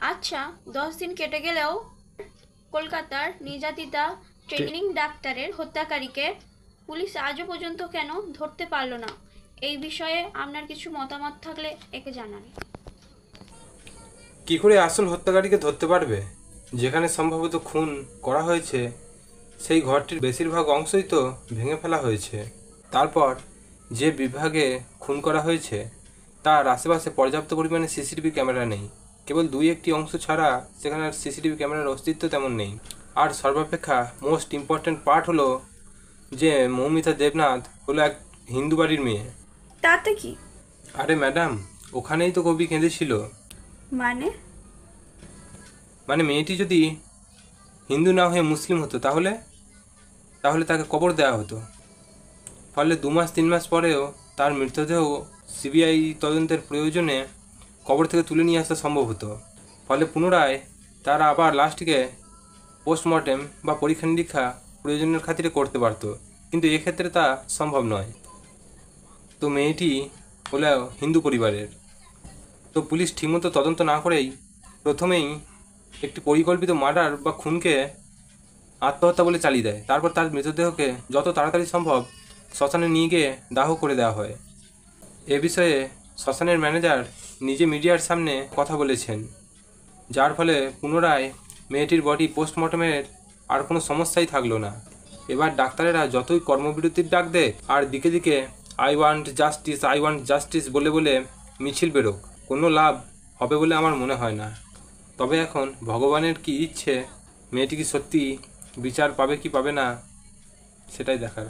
আচ্ছা, 10 দিন কেটে গেলেও কলকাতার নির্যাতিতা ট্রেনিং ডাক্তারের হত্যাকারীকে পুলিশ আজও পর্যন্ত কেন ধরতে পারল না? এই বিষয়ে আপনার কিছু মতামত থাকলে একে জানান। কি করে আসল হত্যাকারীকে ধরতে পারবে? যেখানে সম্ভবত খুন করা হয়েছে সেই ঘরটির বেশিরভাগ অংশই তো ভেঙে ফেলা হয়েছে। তারপর যে বিভাগে খুন করা হয়েছে তার আশেপাশে পর্যাপ্ত পরিমাণে সিসিটিভি ক্যামেরা নেই। কেবল 2-1টি অংশ ছাড়া সেখানে সিসিটিভি ক্যামেরার অস্তিত্ব তেমন নেই। আর সর্বাপেক্ষা মোস্ট ইম্পর্ট্যান্ট পার্ট হলো যে মৌমিতা দেবনাথ হলো এক হিন্দু বাড়ির মেয়ে। তাতে কি? আরে ম্যাডাম, ওখানেই তো কবি কেঁদেছিল। মানে? মানে মেয়েটি যদি হিন্দু না হয়ে মুসলিম হতো তাহলে তাহলে তাকে কবর দেওয়া হতো। ফলে 2-3 মাস পরেও তার মৃতদেহ সিবিআই তদন্তের প্রয়োজনে কবর থেকে তুলে নিয়ে আসা সম্ভব হতো। ফলে পুনরায় তারা আবার লাস্টকে পোস্টমর্টেম বা পরীক্ষা নিরীক্ষা প্রয়োজনের খাতিরে করতে পারতো, কিন্তু এক্ষেত্রে তা সম্ভব নয়। তো মেয়েটি হলো হিন্দু পরিবারের। তো পুলিশ ঠিকমতো তদন্ত না করেই প্রথমেই একটি পরিকল্পিত মার্ডার বা খুনকে আত্মহত্যা বলে চালিয়ে দেয়। তারপর তার মৃতদেহকে যত তাড়াতাড়ি সম্ভব শ্মশানে নিয়ে গিয়ে দাহ করে দেওয়া হয়। এ বিষয়ে শ্মশানের ম্যানেজার নিজে মিডিয়ার সামনে কথা বলেছেন, যার ফলে পুনরায় মেয়েটির বডি পোস্টমর্টমের আর কোনো সমস্যাই থাকলো না। এবার ডাক্তারেরা যতই কর্মবিরতির ডাক দেয় আর দিকে দিকে আই ওয়ান্ট জাস্টিস বলে বলে মিছিল বেরোক, কোনো লাভ হবে বলে আমার মনে হয় না। তবে এখন ভগবানের কি ইচ্ছে, মেয়েটি কি সত্যি বিচার পাবে কি পাবে না সেটাই দেখার।